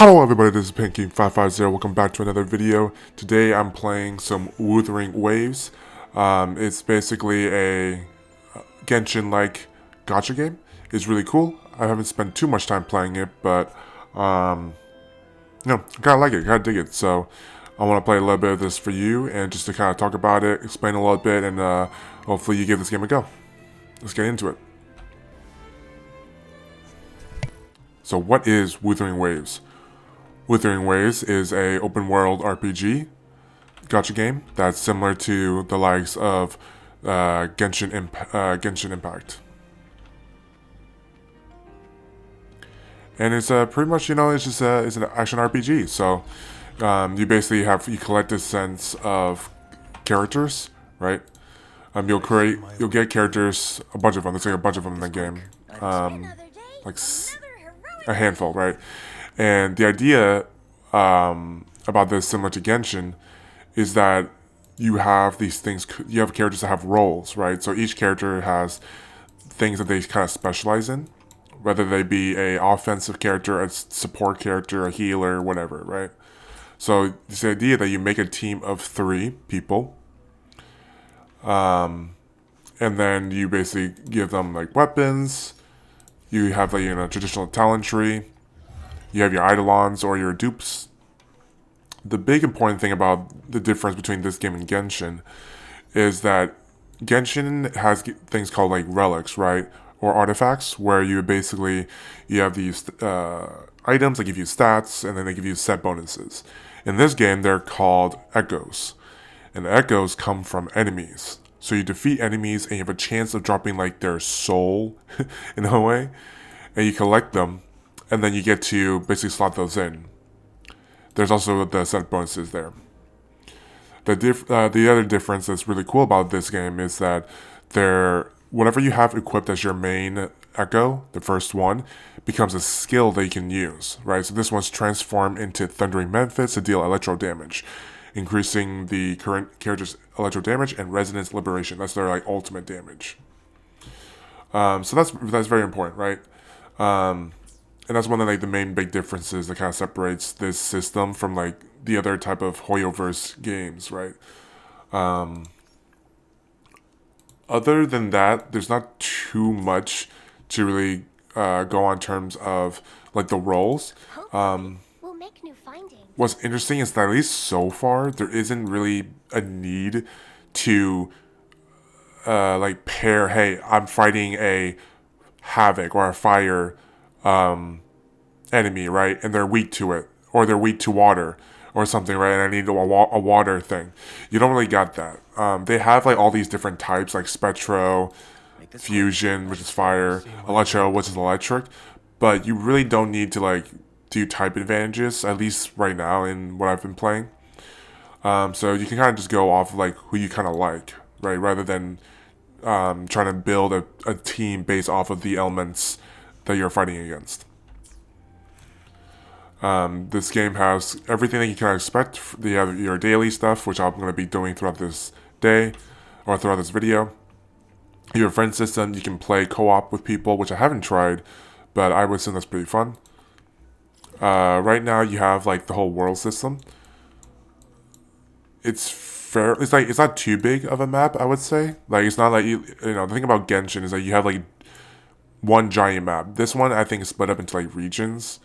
Hello everybody, this is Pinky550. Welcome back to another video. Today I'm playing some Wuthering Waves. It's basically a Genshin-like gacha game. It's really cool. I haven't spent too much time playing it, but I kind of like it, kind of dig it. So I want to play a little bit of this for you and just to kind of talk about it, explain a little bit, and hopefully you give this game a go. Let's get into it. So what is Wuthering Waves? Wuthering Waves is a open world RPG gacha game that's similar to the likes of Genshin Impact. And it's pretty much, it's just it's an action RPG. So you basically you collect a sense of characters, right? You'll get characters, a bunch of them. There's like a bunch of them in the game, like a handful, right? And the idea about this, similar to Genshin, is that you have these things. You have characters that have roles, right? So each character has things that they kind of specialize in, whether they be a offensive character, a support character, a healer, whatever, right? So it's the idea that you make a team of 3 people, and then you basically give them like weapons. You have like traditional talent tree. You have your eidolons or your dupes. The big important thing about the difference between this game and Genshin is that Genshin has things called like relics, right? Or artifacts, where you have these items that give you stats and then they give you set bonuses. In this game, they're called echoes. And echoes come from enemies. So you defeat enemies and you have a chance of dropping like their soul in a way. And you collect them. And then you get to basically slot those in. There's also the set bonuses there. The other difference that's really cool about this game is that whatever you have equipped as your main echo, the first one, becomes a skill that you can use, right? So this one's transformed into Thundering Memphis to deal electro damage, increasing the current character's electro damage and resonance liberation. That's their like ultimate damage. So that's very important, right? And that's one of like the main big differences that kind of separates this system from like the other type of Hoyoverse games, right? Other than that, there's not too much to really go on terms of like the roles. We'll make new findings. What's interesting is that at least so far, there isn't really a need to like pair, hey, I'm fighting a Havoc or a Fire enemy, right? And they're weak to it, or they're weak to water, or something, right? And I need a water thing. You don't really got that. They have like all these different types, like Spectro, Fusion, which is fire, Electro, which is electric, but you really don't need to like do type advantages, at least right now in what I've been playing. So you can kind of just go off of like who you kind of like, right? Rather than trying to build a team based off of the elements that you're fighting against. This game has everything that you can expect. You have your daily stuff, which I'm going to be doing throughout this day or throughout this video. Your friend system, you can play co-op with people, which I haven't tried, but I would assume that's pretty fun. Right now, you have like the whole world system. It's not too big of a map, I would say. Like it's not like the thing about Genshin is that you have like one giant map. This one I think is split up into like regions.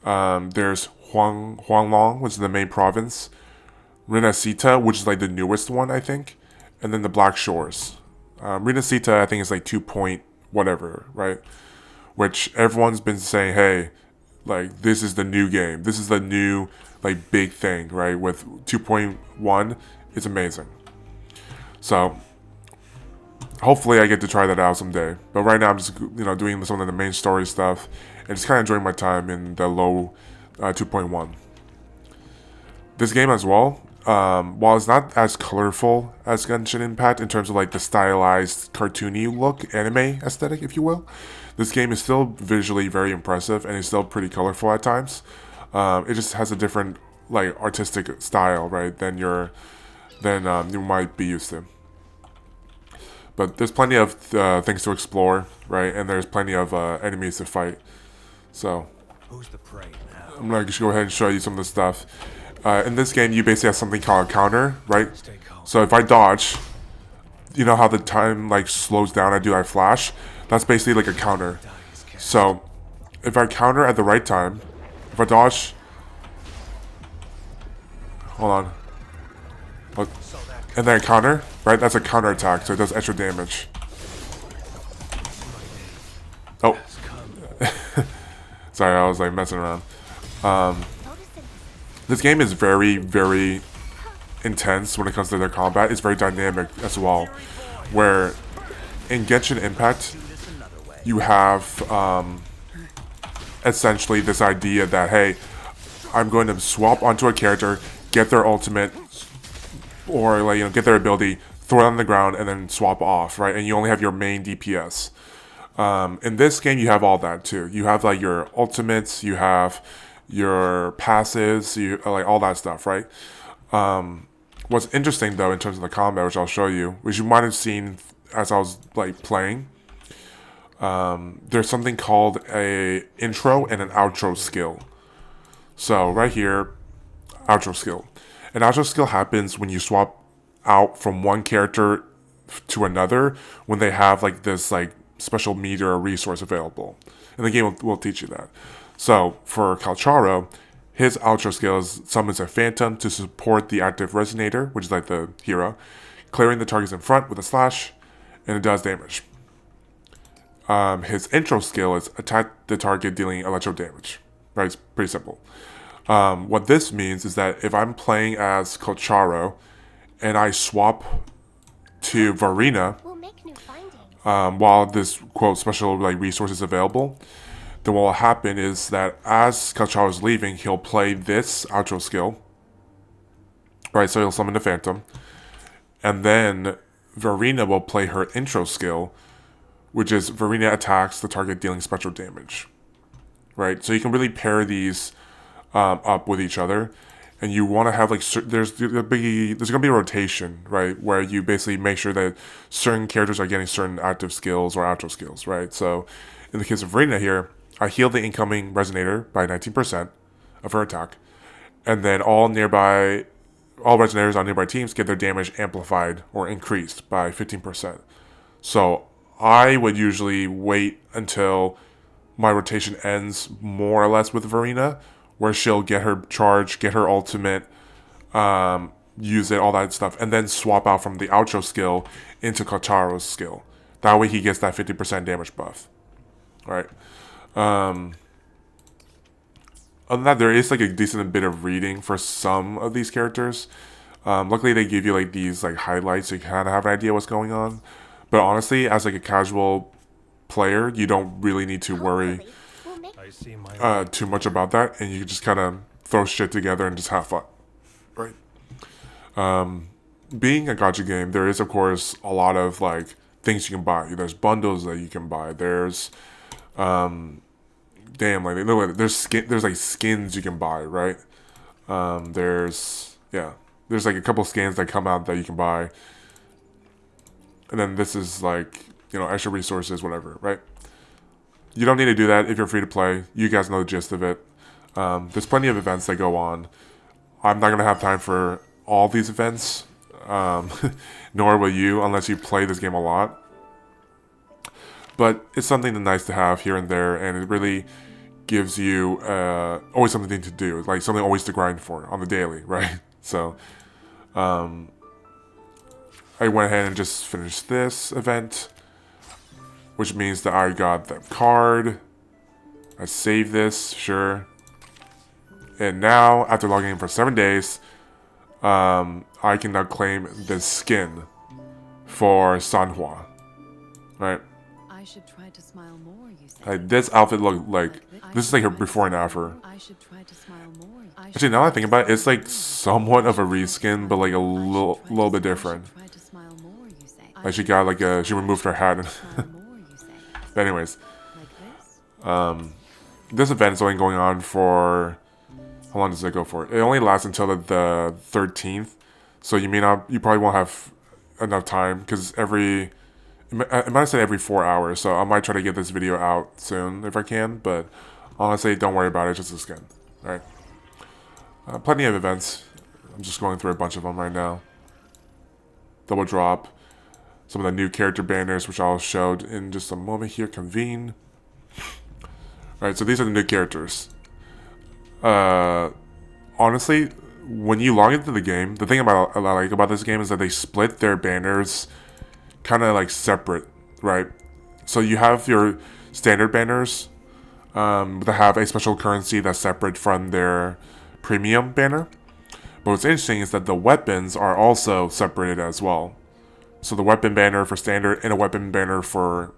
There's Huanglong, which is the main province. Renacita, which is like the newest one, I think. And then the Black Shores. Renacita, I think, is like 2 point whatever, right? Which everyone's been saying, hey, like, this is the new game. This is the new, like, big thing, right? With 2.1, it's amazing. So, hopefully I get to try that out someday. But right now I'm just, doing some of the main story stuff and just kind of enjoying my time in the low 2.1. This game as well, while it's not as colorful as Genshin Impact in terms of like the stylized, cartoony look, anime aesthetic, if you will, this game is still visually very impressive and it's still pretty colorful at times. It just has a different like artistic style, right, than you might be used to. But there's plenty of things to explore, right? And there's plenty of enemies to fight. So Who's the prey now? I'm gonna just go ahead and show you some of the stuff. In this game, you basically have something called a counter, right? Stay calm. So if I dodge, you know how the time like slows down, I do like flash? That's basically like a counter. So if I counter at the right time, if I dodge, hold on. Look. And then I counter, right? That's a counter attack, so it does extra damage. Oh. Sorry, I was like messing around. This game is very, very intense when it comes to their combat. It's very dynamic as well. Where in Genshin Impact, you have essentially this idea that, hey, I'm going to swap onto a character, get their ultimate, or like, you know, get their ability, throw it on the ground, and then swap off, right? And you only have your main DPS. In this game, you have all that too. You have like your ultimates, you have your passes, you like all that stuff, right? What's interesting though in terms of the combat, which I'll show you, which you might have seen as I was like playing, there's something called a intro and an outro skill. So right here, outro skill. An outro skill happens when you swap out from one character to another when they have like this like special meter or resource available. And the game will teach you that. So for Calcharo, his outro skill is summons a phantom to support the active resonator, which is like the hero, clearing the targets in front with a slash, and it does damage. His intro skill is attack the target dealing electro damage. Right, it's pretty simple. What this means is that if I'm playing as Calcharo and I swap to Varina, We'll make new findings. while this quote special like resource is available, then what will happen is that as Calcharo is leaving, he'll play this outro skill. Right, so he'll summon the Phantom. And then Varina will play her intro skill, which is Varina attacks the target dealing special damage. Right, so you can really pair these up with each other. And you want to have like there's gonna be a rotation, right, where you basically make sure that certain characters are getting certain active skills or outro skills, right? So in the case of Rina here, I heal the incoming resonator by 19% of her attack, and then all resonators on nearby teams get their damage amplified or increased by 15%. So I would usually wait until my rotation ends more or less with Varina, where she'll get her charge, get her ultimate, use it, all that stuff, and then swap out from the outro skill into Kotaro's skill. That way he gets that 50% damage buff. Right. Other than that, there is like a decent bit of reading for some of these characters. Luckily, they give you like these like highlights so you kind of have an idea what's going on. But honestly, as like a casual player, you don't really need to worry Hopefully, we'll make I see my too much about that, and you can just kind of throw shit together and just have fun, right? Being a gacha game, there is of course a lot of like things you can buy. There's bundles that you can buy. There's there's like skins you can buy, right? There's like a couple skins that come out that you can buy, and then this is like extra resources, whatever, right? You don't need to do that if you're free to play. You guys know the gist of it. There's plenty of events that go on. I'm not going to have time for all these events, nor will you unless you play this game a lot. But it's something that's nice to have here and there, and it really gives you always something to do, like something always to grind for on the daily, right? So I went ahead and just finished this event, which means that I got the card. I saved this, sure. And now, after logging in for 7 days, I can now claim the skin for Sanhua. Right? I should try to smile more, you say. Like, this outfit look like this is like her before and after. I should try to smile more. Actually, now that I think about it, it's like somewhat of a reskin, but like a little bit different. Try to smile more, you say. Like she got like she removed her hat. Smile more, you say. But anyways, Like this? this event is only going on for how long does it go for? It only lasts until the 13th, so you probably won't have enough time because I might have said every 4 hours, so I might try to get this video out soon if I can, but Honestly, don't worry about it. It's just a skin. Right. Plenty of events. I'm just going through a bunch of them right now. Double drop. Some of the new character banners, which I'll show in just a moment here. Convene. Alright, so these are the new characters. Honestly, when you log into the game, the thing I like about this game is that they split their banners kind of like separate, right? So you have your standard banners that have a special currency that's separate from their premium banner. But what's interesting is that the weapons are also separated as well. So the weapon banner for standard and a weapon banner for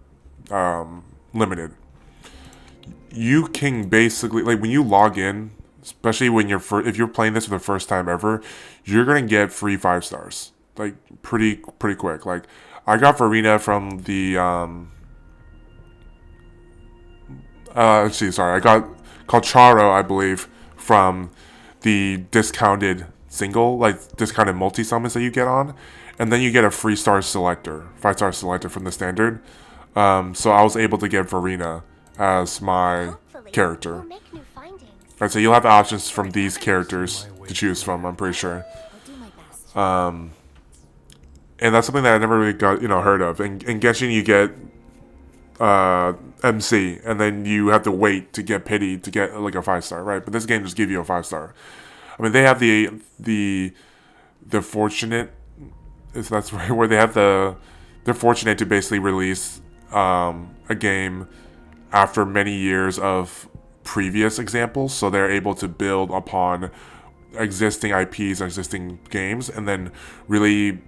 limited. You can basically, like, when you log in, especially when if you're playing this for the first time ever, you're gonna get free 5 stars, like pretty quick. Like, I got Farina from the I got Calcharo, I believe, from the discounted single, like discounted multi summons that you get on, and then you get a free star selector, 5-star selector from the standard. So I was able to get Farina as my Hopefully, character. we'll make new findings. Right, so you'll have options from these characters to choose from, I'm pretty sure. I'll do my best. And that's something that I never really got, heard of. In Genshin, you get MC, and then you have to wait to get pity to get like a 5-star, right? But this game just gives you a 5-star. I mean, they have the fortunate, if that's right, where they have they're fortunate to basically release a game after many years of previous examples, so they're able to build upon existing IPs, existing games, and then really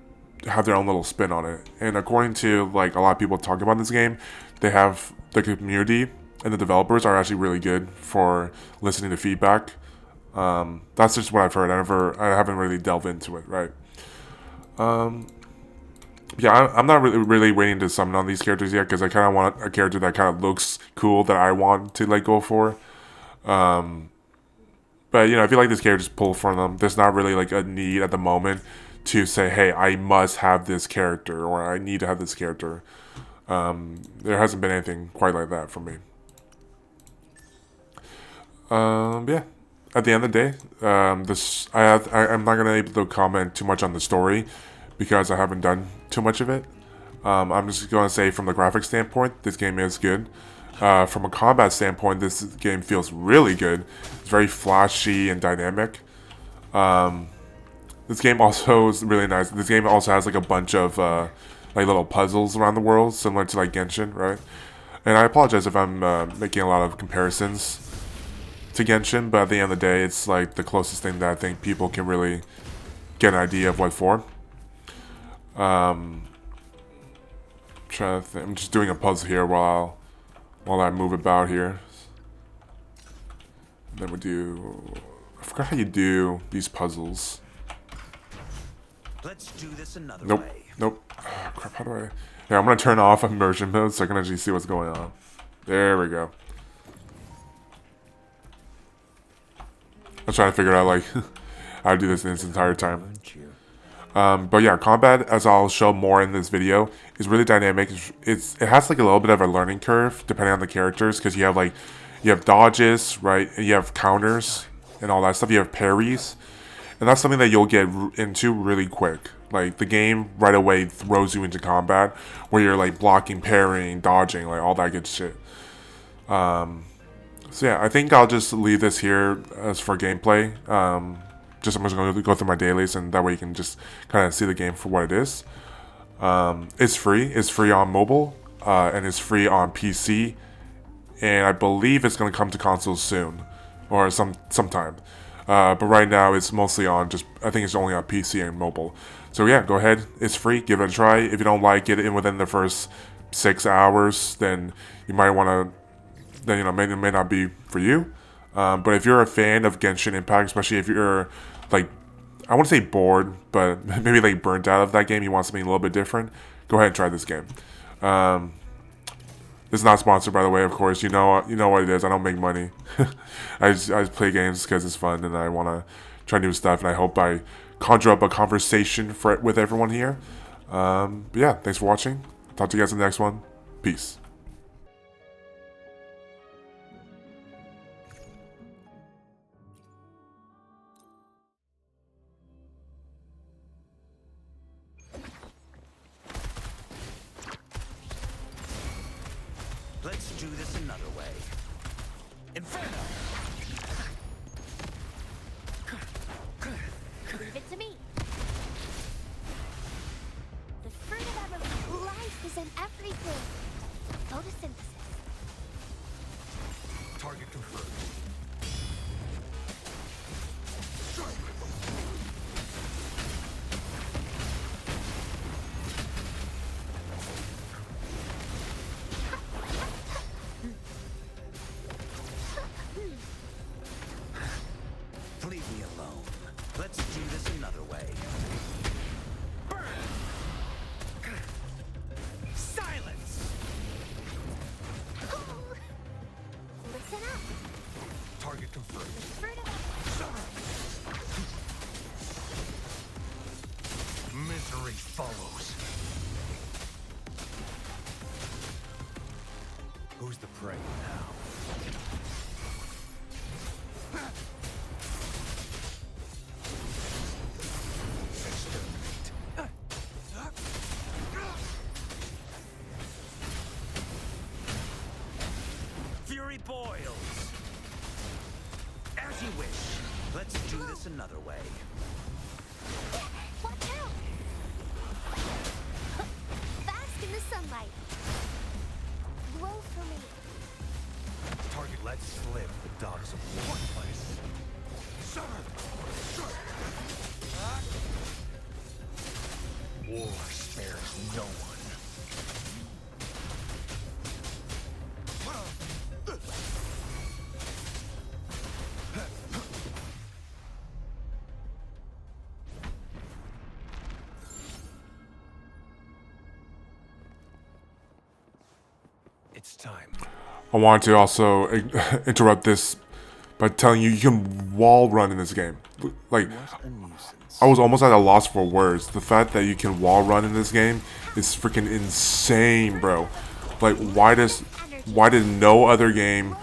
have their own little spin on it. And according to like a lot of people talking about this game, they have the community and the developers are actually really good for listening to feedback. That's just what I've heard. I haven't really delved into it, right? Yeah, I'm not really waiting to summon on these characters yet because I kind of want a character that kind of looks cool that I want to like go for. But if you like this character, just pull from them. There's not really like a need at the moment to say, hey, I must have this character or I need to have this character. There hasn't been anything quite like that for me. Yeah. At the end of the day, I'm not gonna able to comment too much on the story because I haven't done too much of it. I'm just gonna say from the graphic standpoint, this game is good. From a combat standpoint, this game feels really good. It's very flashy and dynamic. This game also is really nice. This game also has like a bunch of like little puzzles around the world, similar to like Genshin, right? And I apologize if I'm making a lot of comparisons to Genshin, but at the end of the day, it's like the closest thing that I think people can really get an idea of what for. Trying to think. I'm just doing a puzzle here while I move about here. And then we do. I forgot how you do these puzzles. Let's do this another Nope. way. Nope. Oh, crap. How do I? Yeah, I'm gonna turn off immersion mode so I can actually see what's going on. There we go. I was trying to figure out like how to do this in this entire time. Aren't you? But yeah, combat, as I'll show more in this video, is really dynamic. It has like a little bit of a learning curve depending on the characters because you have dodges, right? And you have counters and all that stuff. You have parries, and that's something that you'll get into really quick. Like the game right away throws you into combat where you're like blocking, parrying, dodging, like all that good shit. So yeah, I think I'll just leave this here as for gameplay. I'm just going to go through my dailies, and that way you can just kind of see the game for what it is. It's free. It's free on mobile, and it's free on PC. And I believe it's going to come to consoles soon, or sometime. But right now it's mostly on I think it's only on PC and mobile. So yeah, go ahead. It's free. Give it a try. If you don't like it within the first 6 hours, then you might want to. Then it may not be for you. But if you're a fan of Genshin Impact, especially if you're like, I want to say bored, but maybe like burnt out of that game, you want something a little bit different, go ahead and try this game. It's not sponsored, by the way, of course. You know what it is. I don't make money. I just play games because it's fun and I want to try new stuff, and I hope I conjure up a conversation with everyone here. But yeah, thanks for watching. Talk to you guys in the next one. Peace. Let's do this another way. Inferno! Leave it to me. The fruit of ever life is in everything. Photosynthesis. Target confirmed. Leave me alone. Let's do this another way. Burn! Silence! Listen up. Target confirmed. The fruit of Misery follows. Who's the prey now? Exterminate. Fury boils. As you wish. Let's do this another way. watch out. Bask in the sunlight. Glow for me. Target let slip the dogs of war place. War spares no one. It's time. I want to also interrupt this by telling you can wall run in this game. Like, What a nuisance. I was almost at a loss for words. The fact that you can wall run in this game is freaking insane, bro. Like, why did no other game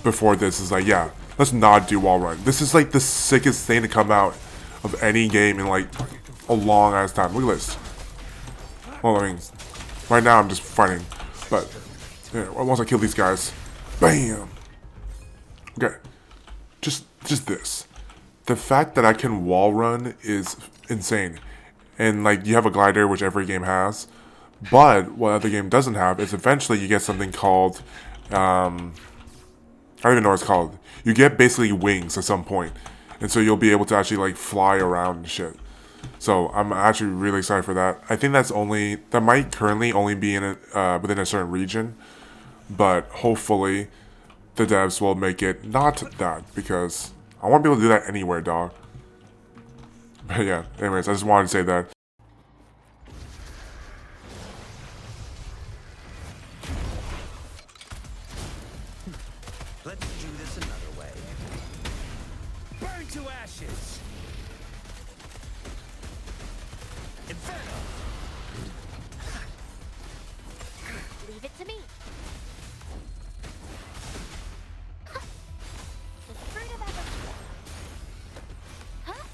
before this is like, yeah, let's not do wall run. This is like the sickest thing to come out of any game in like a long ass time. Look at this. Well, I mean, right now I'm just fighting, but yeah, once I kill these guys, bam. Okay, just this. The fact that I can wall run is insane, and like you have a glider, which every game has. But what other game doesn't have is eventually you get something called, I don't even know what it's called. You get basically wings at some point, and so you'll be able to actually like fly around and shit. So I'm actually really excited for that. I think that might currently only be in within a certain region, but hopefully the devs will make it not that, because I want to be able to do that anywhere, dog. But yeah, anyways, I just wanted to say that. Let's do this another way. Burn to ashes. Inferno. Leave it to me. The fruit of ever. Huh?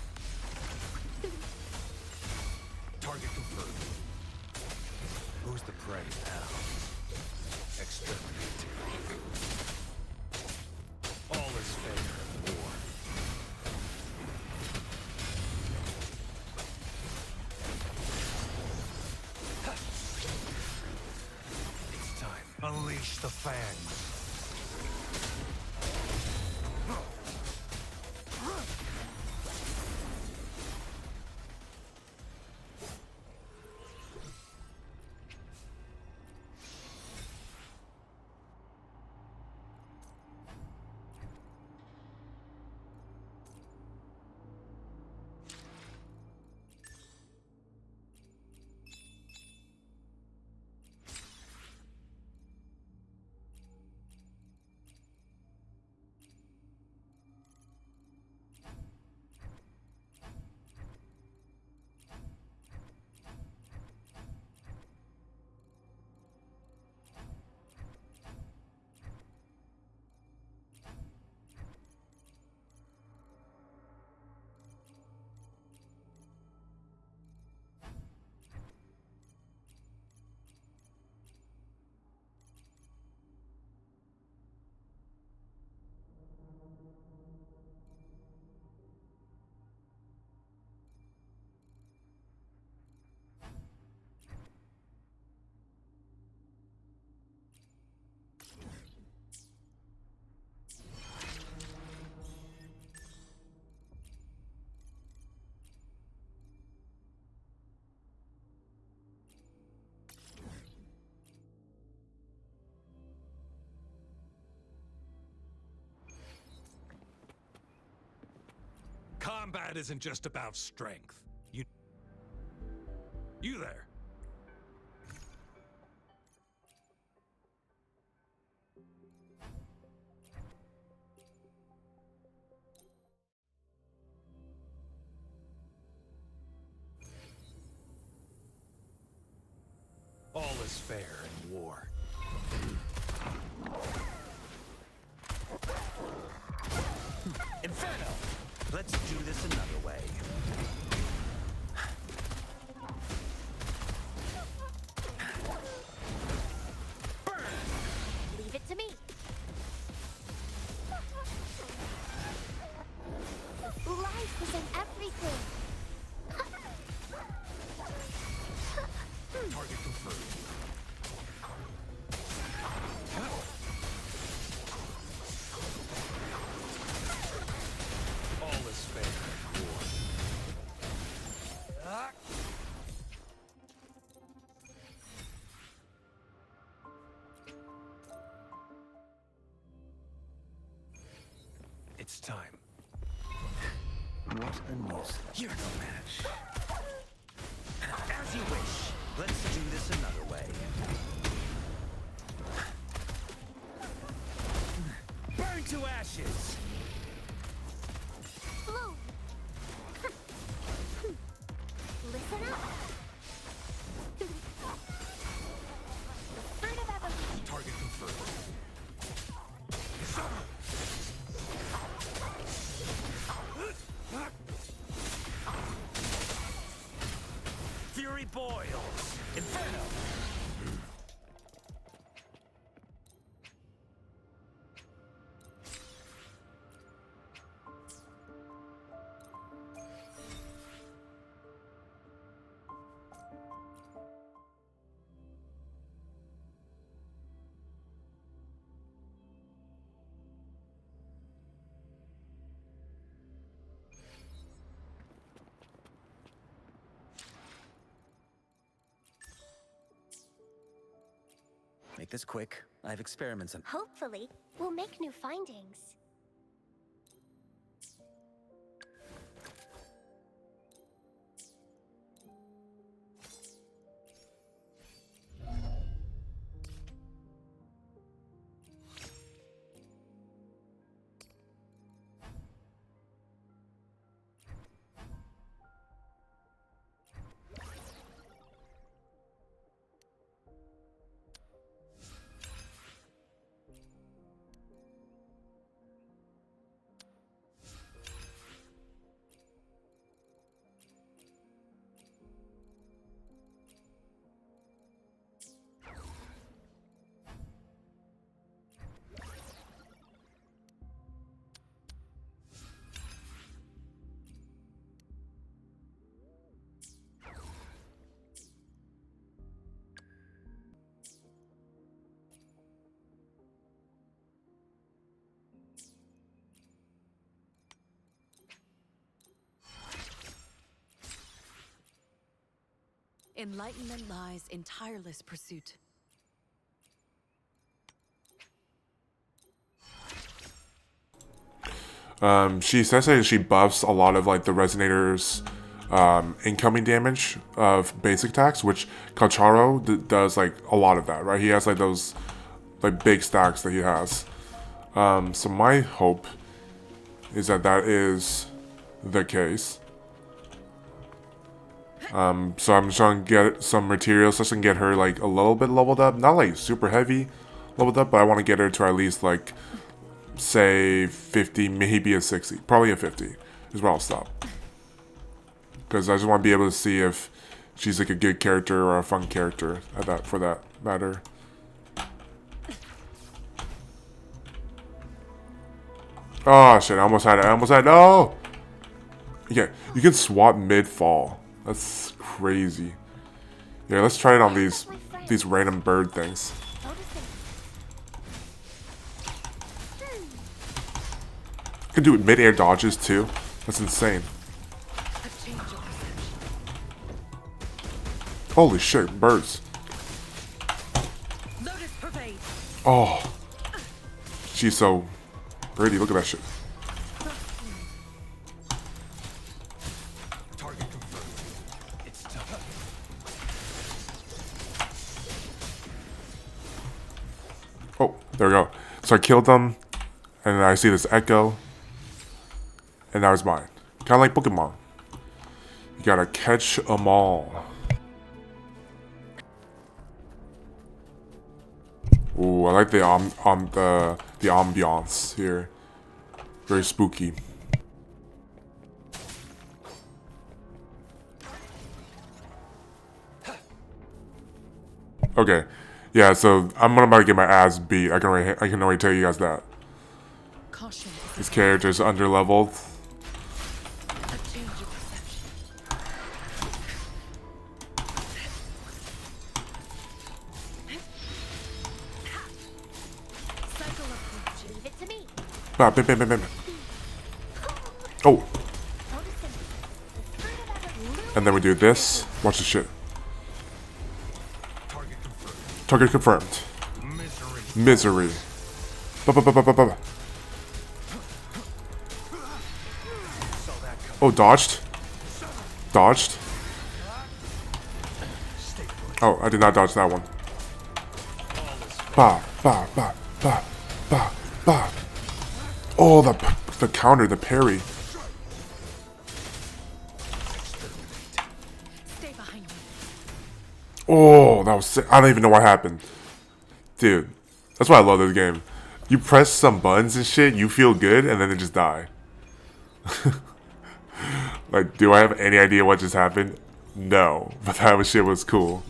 Target confirmed. Who's the prey now? Exterminate. All is fair in war. It's time. Unleash the fangs. Combat isn't just about strength. You there. All is fair in war. Inferno! Let's do this another way. Burn! Leave it to me. Life is in everything. Target confirmed. All is fair in war. It's time. What a nuisance. You're no match. As you wish. Let's do this another way. Burn to ashes! Bloom. Listen up. The fruit of evolution. Target confirmed. Fury boils! Inferno! Make this quick. I have experiments on. Hopefully, we'll make new findings. Enlightenment lies in tireless pursuit. She says that she buffs a lot of like the resonators incoming damage of basic attacks, which Kacharo does like a lot of that, right? He has like those like big stacks that he has. So my hope is that that is the case. So I'm just trying to get some materials so I can get her like a little bit leveled up, not like super heavy leveled up, but I want to get her to at least like say 50, maybe a 60, probably a 50 is where I'll stop. Because I just want to be able to see if she's like a good character or a fun character at that, for that matter. Oh shit, I almost had it, no! Yeah, you can swap mid-fall. That's crazy. Yeah, let's try it on these random bird things. You can do it mid-air dodges too. That's insane. Holy shit, birds. Oh. She's so pretty. Look at that shit. So I killed them, and then I see this echo, and now it's mine. Kind of like Pokemon. You gotta catch them all. Ooh, I like the the ambiance here. Very spooky. Okay, yeah. So I'm about to get my ass beat. I can already tell you guys that. Caution. This character's underleveled. A change of perception. Cycle approach. Leave it to me. Bam, bam, bam, bam, bam. Oh, Photosynthesis. The fruit of evolution. and then we do this. Watch this shit. Target confirmed. Target confirmed. Misery. Misery. Ba ba ba ba ba ba. Saw that coming. Oh, dodged. Dodged. Stay put. Oh, I did not dodge that one. Ba ba ba ba ba ba. Oh, the counter, the parry. Stay behind me. Oh, that was sick. I don't even know what happened. Dude, that's why I love this game. You press some buttons and shit, you feel good, and then they just die. Like, do I have any idea what just happened? No, but that shit was cool.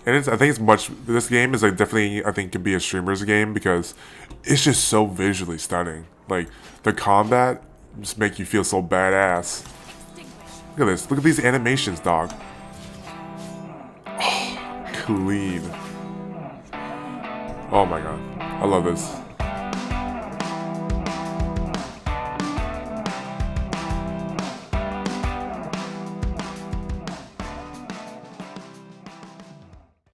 And I think it's much. This game is like definitely, I think, can be a streamer's game because it's just so visually stunning. Like the combat just make you feel so badass. Look at this. Look at these animations, dog. Oh, clean. Oh my god, I love this.